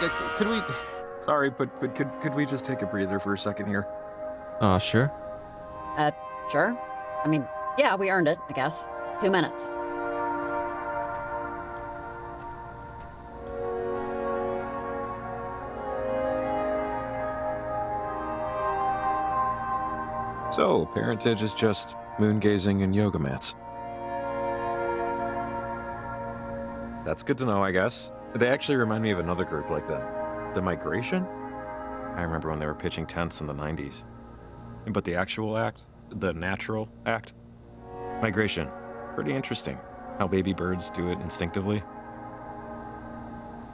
Could we... Sorry, but could we just take a breather for a second here? Sure. Sure. I mean, yeah, we earned it, I guess. 2 minutes. So, parentage is just moon gazing and yoga mats. That's good to know, I guess. They actually remind me of another group like that. The Migration? I remember when they were pitching tents in the 90s. But the actual act, the natural act, migration, pretty interesting. How baby birds do it instinctively.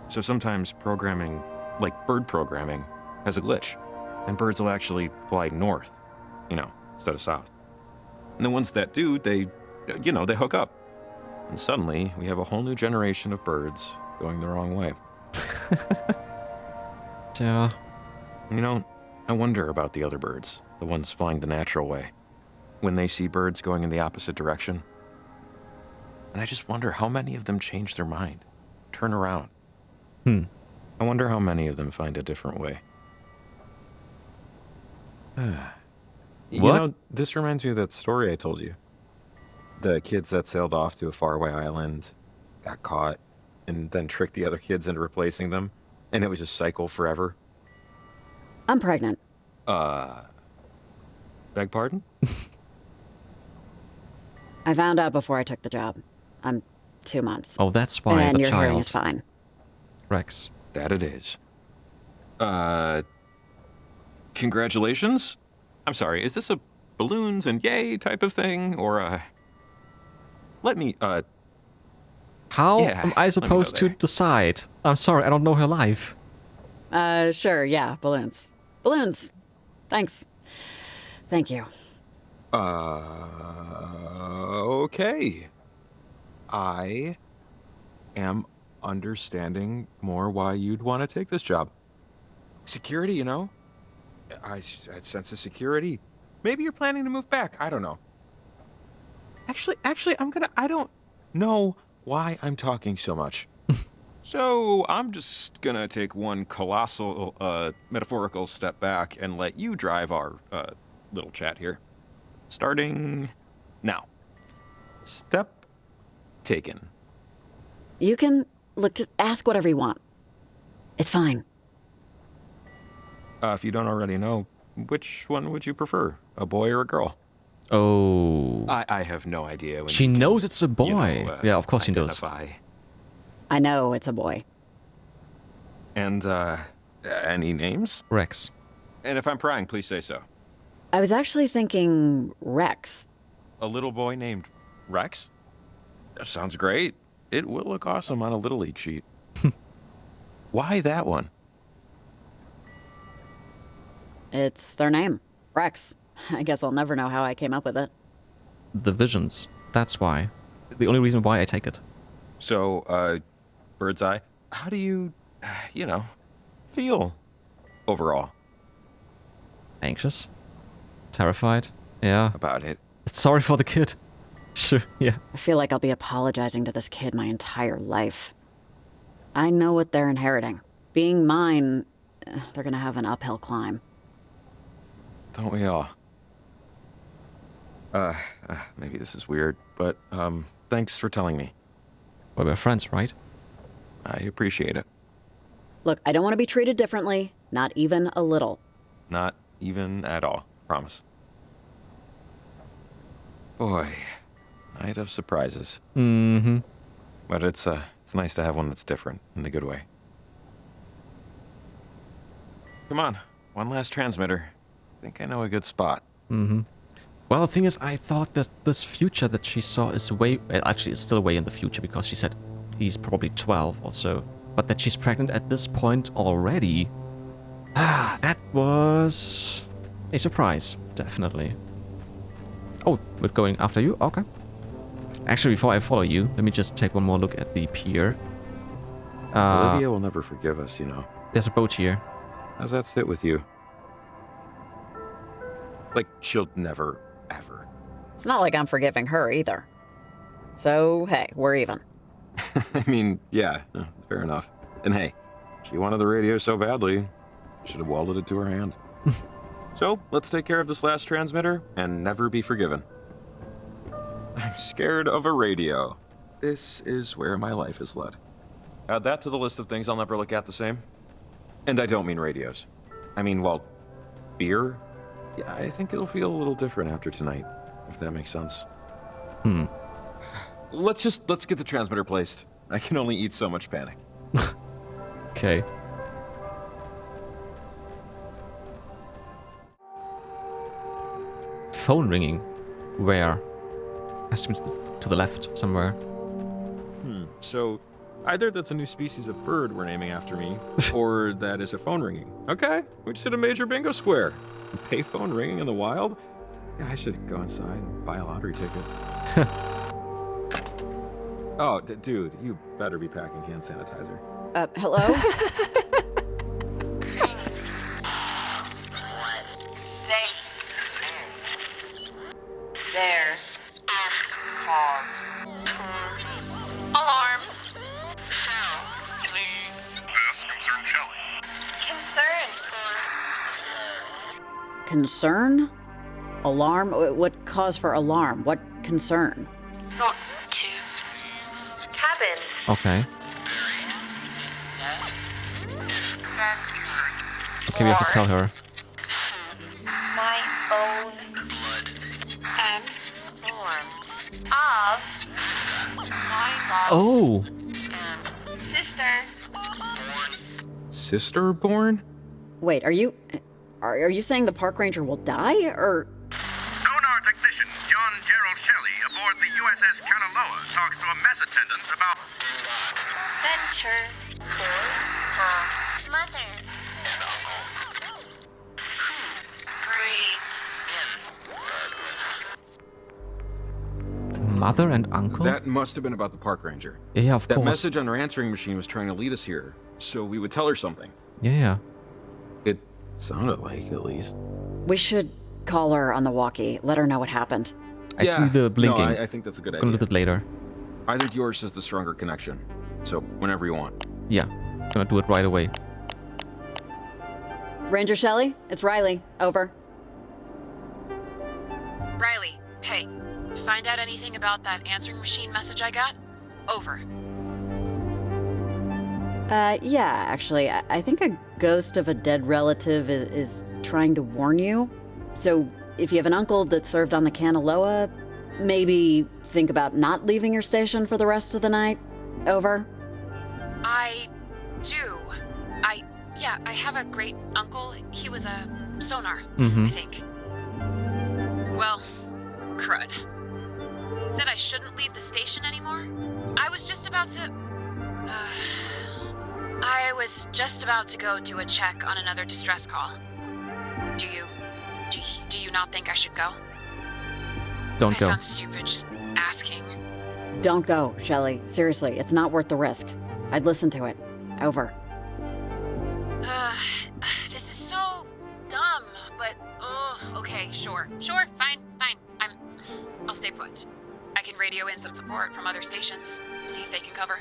So sometimes programming, like bird programming, has a glitch. And birds will actually fly north, instead of south. And the ones that do, they hook up. And suddenly, we have a whole new generation of birds going the wrong way. Yeah. I wonder about the other birds, the ones flying the natural way, when they see birds going in the opposite direction. And I just wonder how many of them change their mind, turn around. I wonder how many of them find a different way. What? This reminds me of that story I told you. The kids that sailed off to a faraway island, got caught, and then tricked the other kids into replacing them, and it was just cycle forever. I'm pregnant. Beg pardon? I found out before I took the job. I'm 2 months. Oh, that's why and the your hearing child. is fine. Rex. That it is. Congratulations? I'm sorry, is this a balloons and yay type of thing, or let me, How Yeah, am I let me supposed go to there. decide? I'm sorry, I don't know her life. Sure, yeah, balloons. Balloons. Thanks. Thank you. Okay. I am understanding more why you'd want to take this job. Security, I sense a security. Maybe you're planning to move back. I don't know. Actually, I don't know why I'm talking so much. So I'm just gonna take one colossal, metaphorical step back and let you drive our, little chat here. Starting now. Step taken. You can, look, just ask whatever you want. It's fine. If you don't already know, which one would you prefer, a boy or a girl? Oh. I have no idea. When She you can, knows it's a boy. Yeah, of course she knows. identify. I know it's a boy. And, any names? Rex. And if I'm prying, please say so. I was actually thinking Rex. A little boy named Rex? That sounds great. It will look awesome on a Little League sheet. Why that one? It's their name. Rex. I guess I'll never know how I came up with it. The visions. That's why. The only reason why I take it. So, bird's eye, how do you, feel overall Anxious? Terrified? Yeah. about it? Sorry for the kid. Sure, yeah. I feel like I'll be apologizing to this kid my entire life. I know what they're inheriting. Being mine, they're gonna have an uphill climb. Don't we all? Maybe this is weird, but, thanks for telling me. Well, we're friends, right? I appreciate it. Look, I don't want to be treated differently, not even a little. Not even at all, promise. Boy, night of surprises. Mm-hmm. But it's nice to have one that's different, in the good way. Come on, one last transmitter. I think I know a good spot. Mm-hmm. Well, the thing is, I thought that this future that she saw is way... Actually, it's still way in the future because she said he's probably 12 or so. But that she's pregnant at this point already... that was... a surprise, definitely. Oh, we're going after you? Okay. Actually, before I follow you, let me just take one more look at the pier. Olivia will never forgive us, There's a boat here. How's that sit with you? Like, she'll never, ever. It's not like I'm forgiving her either. So, hey, we're even. I mean, yeah, no, fair enough. And hey, She wanted the radio so badly, should have welded it to her hand. So, let's take care of this last transmitter and never be forgiven. I'm scared of a radio. This is where my life is led. Add that to the list of things I'll never look at the same. And I don't mean radios. I mean, well, beer? Yeah, I think it'll feel a little different after tonight, if that makes sense. Let's get the transmitter placed. I can only eat so much panic. Okay. Phone ringing. Where? Has to be to the left somewhere. So, either that's a new species of bird we're naming after me, or that is a phone ringing. Okay, we just hit a major bingo square. Payphone ringing in the wild? Yeah, I should go inside and buy a lottery ticket. Oh, dude, you better be packing hand sanitizer. Hello? There. Pause. Alarm. This concerns Shelley. Concern. Concern? Alarm? What cause for alarm? What concern? Not to. Cabin. Okay. Renters. Okay, we have to tell her. My own and form of my love. Oh! Sister. Sister born? Wait, are you saying the park ranger will die, or? Sonar technician John Gerald Shelley aboard the USS Kanaloa talks to a mess attendant about Venture for her mother. Breathes. Mother and uncle? That must have been about the park ranger. Yeah, of That course. message on her answering machine was trying to lead us here, so we would tell her something. Yeah. It sounded like, at least. We should call her on the walkie, let her know what happened. I see the blinking. No, I think that's a good Gonna idea. do it later. Either yours has the stronger connection, so whenever you want. Yeah. Gonna do it right away. Ranger Shelley, it's Riley. Over. Riley, hey, find out anything about that answering machine message I got? Over. Yeah, actually, I think a ghost of a dead relative is trying to warn you. So, if you have an uncle that served on the Kanaloa, maybe think about not leaving your station for the rest of the night. Over. I do. I have a great uncle. He was a sonar, I think. Well, crud. It said I shouldn't leave the station anymore. I was just about to go do a check on another distress call. Do you not think I should go? Don't I go. sound stupid just asking. Don't go, Shelley. Seriously, it's not worth the risk. I'd listen to it. Over. This is so dumb, but okay, sure, fine. I'll stay put. I can radio in some support from other stations, see if they can cover.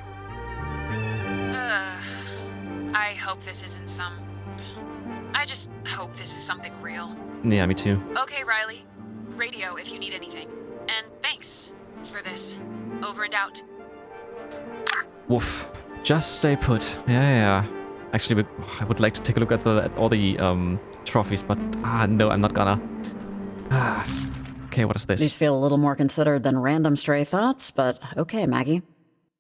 I hope this isn't I just hope this is something real. Yeah, me too. Okay, Riley. Radio if you need anything. And thanks for this. Over and out. Woof. Just stay put. Yeah. Actually, I would like to take a look at all the trophies, but no, I'm not gonna. Okay, what is this? These feel a little more considered than random stray thoughts, but okay, Maggie.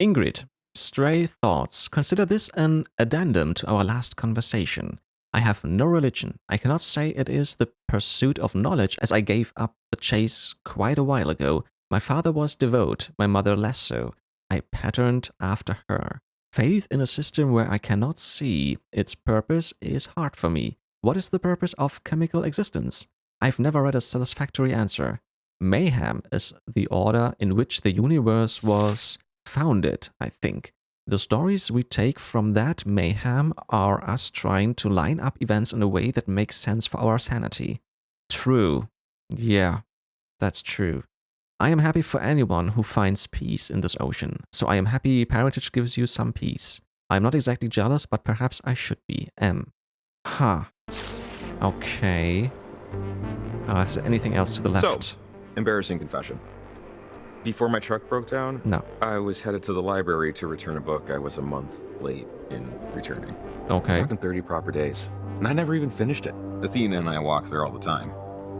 Ingrid, stray thoughts. Consider this an addendum to our last conversation. I have no religion. I cannot say it is the pursuit of knowledge, as I gave up the chase quite a while ago. My father was devout, my mother less so. I patterned after her. Faith in a system where I cannot see its purpose is hard for me. What is the purpose of chemical existence? I've never read a satisfactory answer. Mayhem is the order in which the universe was founded, I think. The stories we take from that mayhem are us trying to line up events in a way that makes sense for our sanity. True. Yeah, that's true. I am happy for anyone who finds peace in this ocean, so I am happy parentage gives you some peace. I'm not exactly jealous, but perhaps I should be. Huh. Okay. Is there anything else to the left? So, embarrassing confession. Before my truck broke down, No. I was headed to the library to return a book I was a month late in returning. Okay. Talking 30 proper days. And I never even finished it. Athena and I walk there all the time.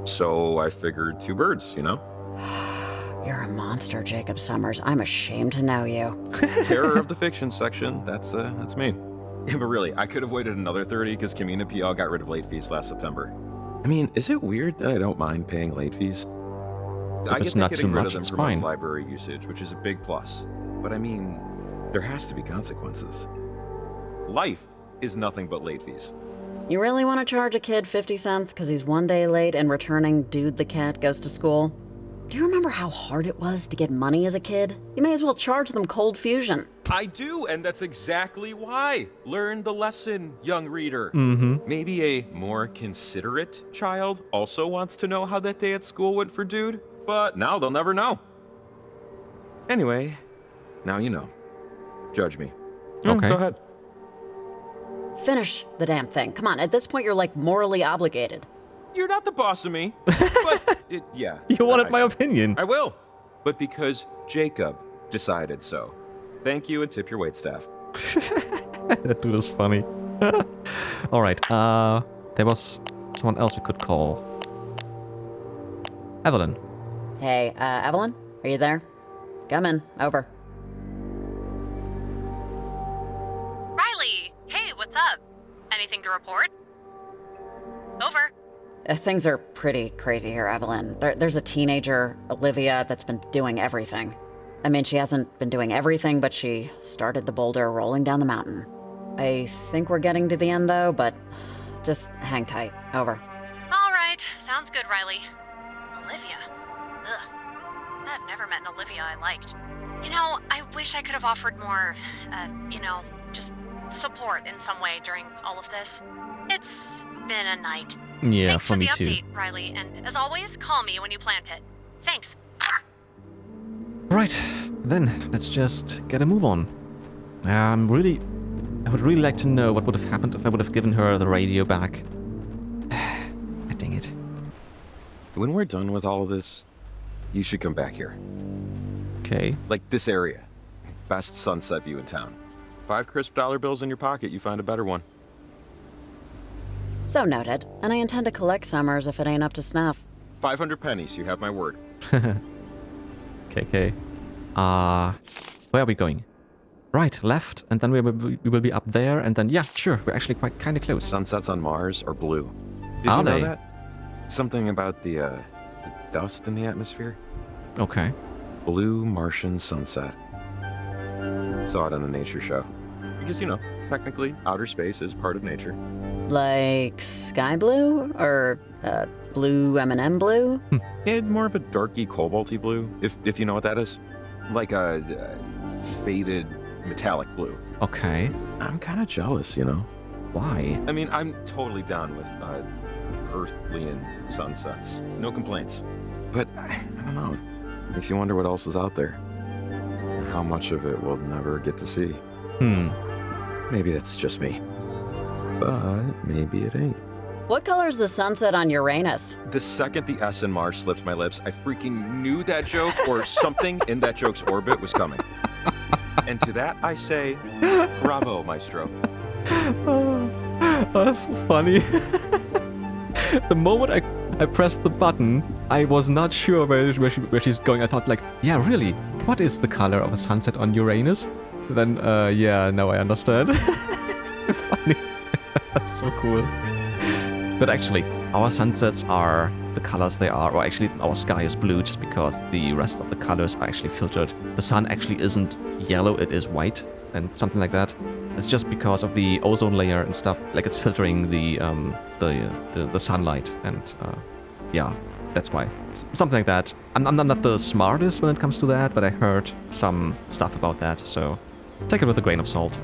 So I figured 2 birds, you know? You're a monster, Jacob Summers. I'm ashamed to know you. Terror of the fiction section. That's me. Yeah, but really, I could have waited another 30 because Camina PL got rid of late fees last September. I mean, is it weird that I don't mind paying late fees? I it's get not that too getting rid much, of them it's promotes fine. library usage, which is a big plus. But I mean, there has to be consequences. Life is nothing but late fees. You really want to charge a kid 50 cents because he's 1 day late and returning Dude the Cat Goes to School? Do you remember how hard it was to get money as a kid? You may as well charge them cold fusion. I do, and that's exactly why. Learn the lesson, young reader. Maybe a more considerate child also wants to know how that day at school went for Dude, but now they'll never know. Anyway, now you know. Judge me. Okay. Go ahead. Finish the damn thing. Come on, at this point you're like morally obligated. You're not the boss of me. But, yeah. You wanted I my should. opinion. I will. But because Jacob decided so. Thank you and tip your waitstaff. That dude is funny. Alright, there was someone else we could call. Evelyn. Hey, Evelyn? Are you there? Come in. Over. Riley! Hey, what's up? Anything to report? Over. Things are pretty crazy here, Evelyn. There's a teenager, Olivia, that's been doing everything. I mean, she hasn't been doing everything, but she started the boulder rolling down the mountain. I think we're getting to the end, though, but just hang tight. Over. All right, sounds good, Riley. Olivia? Ugh. I've never met an Olivia I liked. You know, I wish I could have offered more, just support in some way during all of this. It's been a night. Yeah, Thanks for for me the too. update, Riley, and as always, call me when you plant it. Thanks. Right, then let's just get a move on. I would really like to know what would have happened if I would have given her the radio back. Dang it. When we're done with all of this, you should come back here. Okay. Like this area. Best sunset view in town. 5 crisp dollar bills in your pocket, you find a better one. So noted. And I intend to collect Summers if it ain't up to snuff. 500 pennies, you have my word. Okay. Where are we going? Right, left, and then we will be up there, and then, yeah, sure, we're actually kind of close. Sunsets on Mars are blue. Did Are you know they? that? Something about the dust in the atmosphere? Okay. Blue Martian sunset. Saw it on a nature show. Because, technically, outer space is part of nature. Like sky blue? Or, blue M&M blue? And more of a darky cobalty blue, if you know what that is. Like a faded metallic blue. Okay. I'm kind of jealous, Why? I mean, I'm totally down with Earthlian sunsets. No complaints. But, I don't know. Makes you wonder what else is out there. And how much of it we'll never get to see. Maybe that's just me. But maybe it ain't. What color's the sunset on Uranus? The second the S in Mars slipped my lips, I freaking knew that joke or something in that joke's orbit was coming. And to that, I say, bravo, maestro. That's so funny. The moment I pressed the button, I was not sure where she's going. I thought like, yeah, really? What is the color of a sunset on Uranus? Then, yeah, now I understand. Funny. That's so cool. But actually, our sunsets are the colors they are, or actually our sky is blue just because the rest of the colors are actually filtered. The sun actually isn't yellow, it is white and something like that. It's just because of the ozone layer and stuff, like it's filtering the sunlight, and yeah, that's why. Something like that. I'm not the smartest when it comes to that, but I heard some stuff about that, so take it with a grain of salt.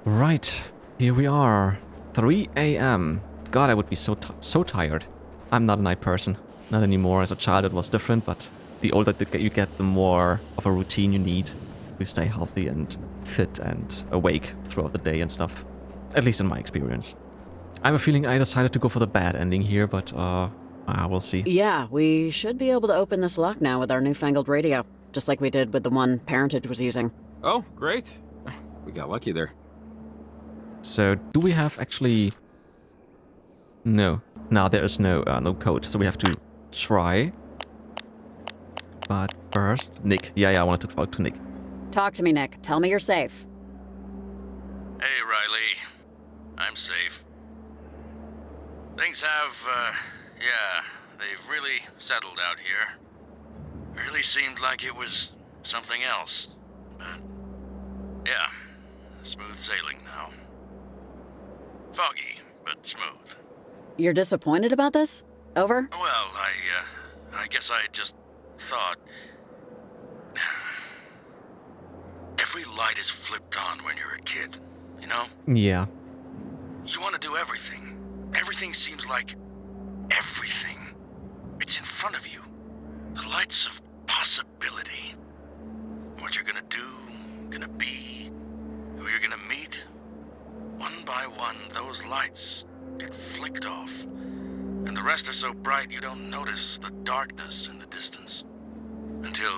Right, here we are, 3 a.m. God, I would be so tired. I'm not a night person, not anymore. As a child it was different, but the older you get, the more of a routine you need. we stay healthy and fit and awake throughout the day and stuff. At least in my experience. I have a feeling I decided to go for the bad ending here, but we'll see. Yeah, we should be able to open this lock now with our newfangled radio, just like we did with the one Parentage was using. Oh, great. We got lucky there. So, do we have actually... No, there is no code, so we have to try. But first, Nick. Yeah, I wanted to talk to Nick. Talk to me, Nick. Tell me you're safe. Hey, Riley. I'm safe. Things have, they've really settled out here. Really seemed like it was something else. But, yeah, smooth sailing now. Foggy, but smooth. You're disappointed about this? Over? Well, I guess I just thought... Every light is flipped on when you're a kid, you know? Yeah. You want to do everything. Everything seems like... everything. It's in front of you. The lights of possibility. What you're gonna do, gonna be, who you're gonna meet. One by one, those lights get flicked off. And the rest are so bright you don't notice the darkness in the distance. Until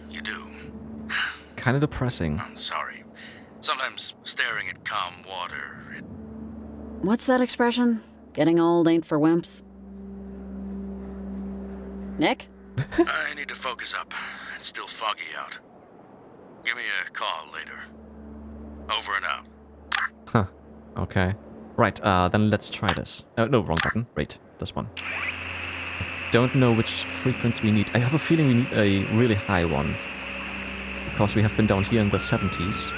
you do. Kind of depressing. I'm sorry. Sometimes staring at calm water, What's that expression? Getting old ain't for wimps. Nick? I need to focus up. It's still foggy out. Give me a call later. Over and out. Huh. Okay. Right, then let's try this. No, wrong button. Wait, this one. Don't know which frequency we need. I have a feeling we need a really high one. Because we have been down here in the 70s.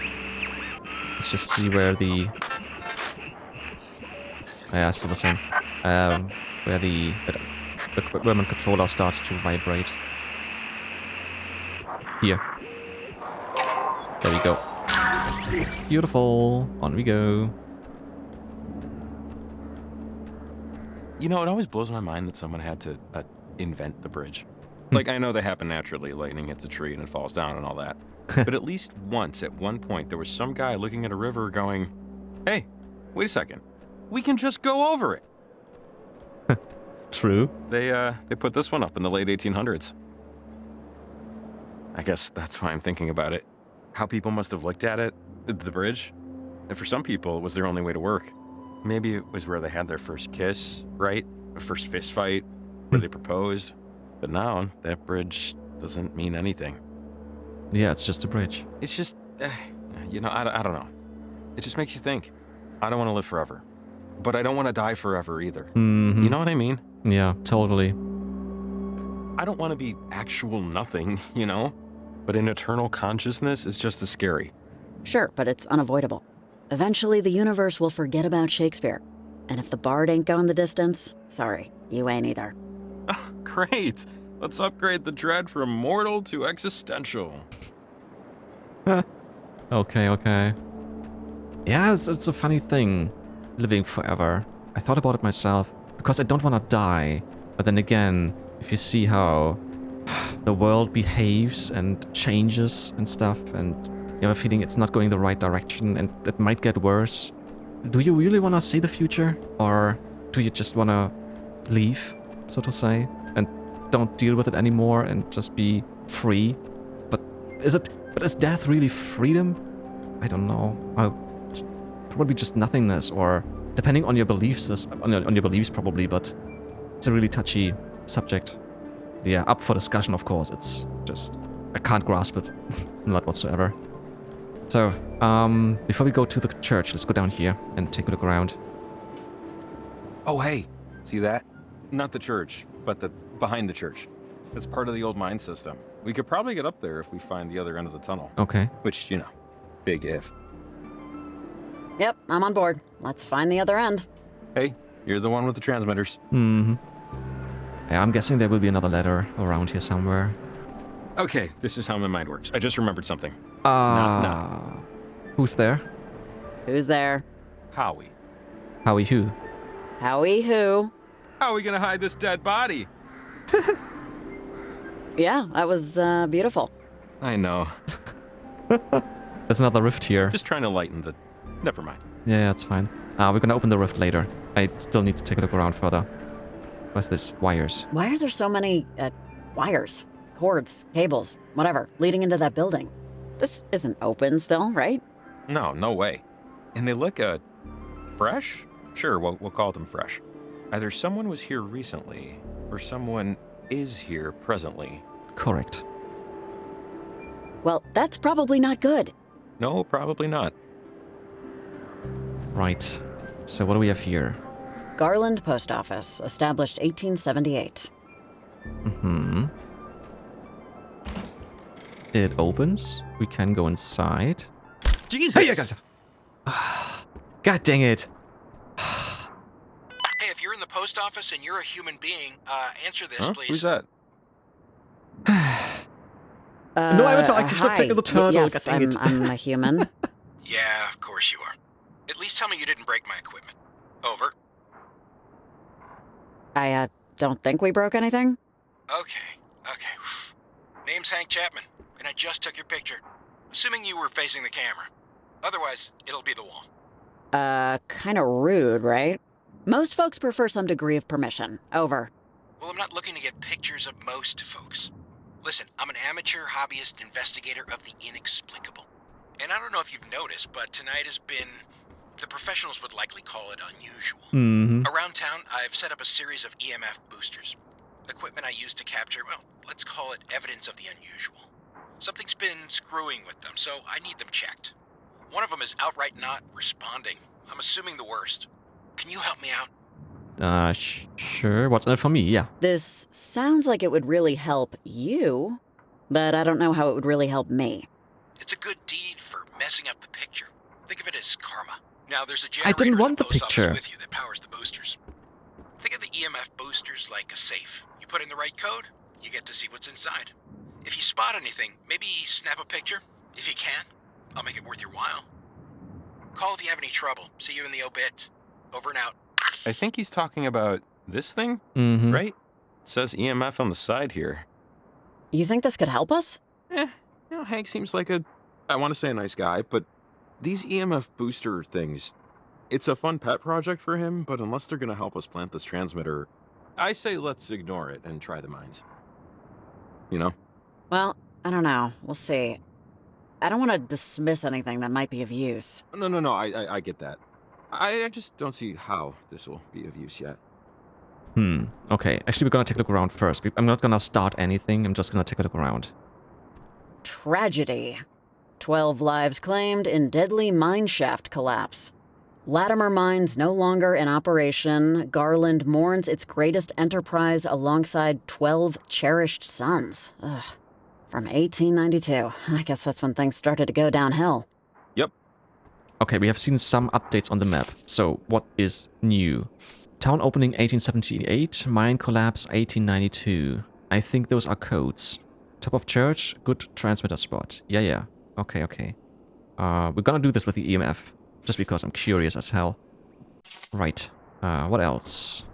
Let's just see where the... Yeah, still the same. Where the equipment controller starts to vibrate. Here. There we go. Beautiful. On we go. You know, it always blows my mind that someone had to invent the bridge. Like, I know they happen naturally. Lightning hits a tree and it falls down and all that. But at least once, at one point, there was some guy looking at a river going, hey, wait a second. We can just go over it. True. They put this one up in the late 1800s. I guess that's why I'm thinking about it. How people must have looked at it, the bridge. And for some people, it was their only way to work. Maybe it was where they had their first kiss, right? A first fist fight, where they proposed. But now, that bridge doesn't mean anything. Yeah, it's just a bridge. It's just, you know, I don't know. It just makes you think. I don't want to live forever. But I don't want to die forever either. Mm-hmm. You know what I mean? Yeah, totally. I don't want to be actual nothing, you know? But an eternal consciousness is just as scary. Sure, but it's unavoidable. Eventually, the universe will forget about Shakespeare. And if the bard ain't going the distance, sorry, you ain't either. Oh, great. Let's upgrade the dread from mortal to existential. Okay. Yeah, it's a funny thing, living forever. I thought about it myself, because I don't want to die. But then again, if you see how the world behaves and changes and stuff, and you have a feeling it's not going the right direction and it might get worse, do you really want to see the future? Or do you just want to leave, so to say, and don't deal with it anymore and just be free? But is death really freedom? I don't know. It's probably just nothingness, or depending on your beliefs, on your beliefs probably, but it's a really touchy subject. Yeah, up for discussion, of course. It's just, I can't grasp it. Not whatsoever. So, before we go to the church, let's go down here and take a look around. Oh, hey. See that? Not the church, but the behind the church. It's part of the old mine system. We could probably get up there if we find the other end of the tunnel. Okay. Which, you know, big if. Yep, I'm on board. Let's find the other end. Hey, you're the one with the transmitters. Mm-hmm. Yeah, I'm guessing there will be another ladder around here somewhere. Okay, this is how my mind works. I just remembered something. Who's there? Who's there? Howie. Howie who? Howie who? How are we gonna hide this dead body? Yeah, that was beautiful. I know. There's another rift here. Just trying to lighten the... Never mind. Yeah, it's fine. We're gonna open the rift later. I still need to take a look around further. What's this? Wires. Why are there so many, wires, cords, cables, whatever, leading into that building? This isn't open still, right? No, no way. And they look, fresh? Sure, we'll call them fresh. Either someone was here recently, or someone is here presently. Correct. Well, that's probably not good. No, probably not. Right. So what do we have here? Garland Post Office, established 1878. Mm-hmm. It opens. We can go inside. Jesus! Hey, God dang it. Hey, if you're in the post office and you're a human being, answer this, Huh? please. Who's that? No, I should have hi. taken the turtle. Yes, God dang it. I'm a human. Yeah, of course you are. At least tell me you didn't break my equipment. Over. I, don't think we broke anything. Okay. Name's Hank Chapman, and I just took your picture. Assuming you were facing the camera. Otherwise, it'll be the wall. Kinda rude, right? Most folks prefer some degree of permission. Over. Well, I'm not looking to get pictures of most folks. Listen, I'm an amateur hobbyist investigator of the inexplicable. And I don't know if you've noticed, but tonight has been... the professionals would likely call it unusual. Mm-hmm. Around town, I've set up a series of EMF boosters. Equipment I use to capture, well, let's call it evidence of the unusual. Something's been screwing with them, so I need them checked. One of them is outright not responding. I'm assuming the worst. Can you help me out? Sure. What's in it for me? Yeah. This sounds like it would really help you, but I don't know how it would really help me. It's a good deed for messing up the picture. Think of it as karma. Now, there's a I generator didn't in want the the post picture. office with you that powers the boosters. Think of the EMF boosters like a safe. You put in the right code, you get to see what's inside. If you spot anything, maybe snap a picture. If you can, I'll make it worth your while. Call if you have any trouble. See you in the obit. Over and out. I think he's talking about this thing, Mm-hmm. right? It says EMF on the side here. You think this could help us? Hank seems like I want to say a nice guy, but these EMF booster things, it's a fun pet project for him, but unless they're going to help us plant this transmitter, I say let's ignore it and try the mines. You know? Well, I don't know. We'll see. I don't want to dismiss anything that might be of use. No, I get that. I just don't see how this will be of use yet. Okay. Actually, we're gonna take a look around first. I'm not gonna start anything. I'm just gonna take a look around. Tragedy. 12 lives claimed in deadly mine shaft collapse. Latimer Mines no longer in operation. Garland mourns its greatest enterprise alongside 12 cherished sons. Ugh. From 1892. I guess that's when things started to go downhill. Yep. Okay, we have seen some updates on the map. So, what is new? Town opening 1878, mine collapse 1892. I think those are codes. Top of church, good transmitter spot. Yeah. Okay. We're gonna do this with the EMF. Just because I'm curious as hell. Right. What else?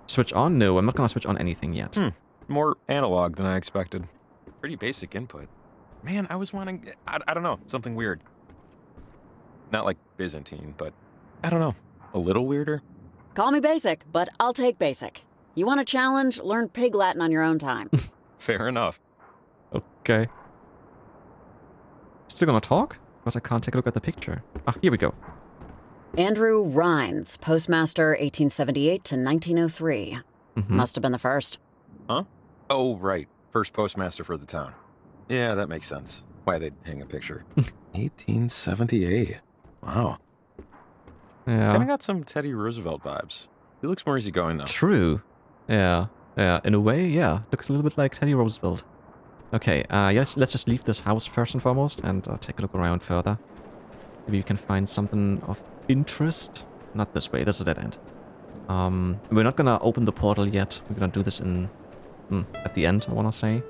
Switch on? No, I'm not gonna switch on anything yet. More analog than I expected. Pretty basic input. Man, I was wanting... I don't know, something weird. Not like Byzantine, but I don't know. A little weirder? Call me basic, but I'll take basic. You want a challenge? Learn Pig Latin on your own time. Fair enough. Okay. Still gonna talk? Because I can't take a look at the picture. Ah, here we go. Andrew Rhines, postmaster 1878 to 1903. Must have been the first. Huh? Oh, right. First postmaster for the town. Yeah, that makes sense. Why they'd hang a picture. 1878. Wow. Yeah. Kinda got some Teddy Roosevelt vibes. He looks more easygoing, though. True. Yeah. In a way, yeah. Looks a little bit like Teddy Roosevelt. Okay, yes, let's just leave this house first and foremost and take a look around further. Maybe we can find something of interest. Not this way, this is a dead end. We're not gonna open the portal yet. We're gonna do this in... at the end, I wanna say.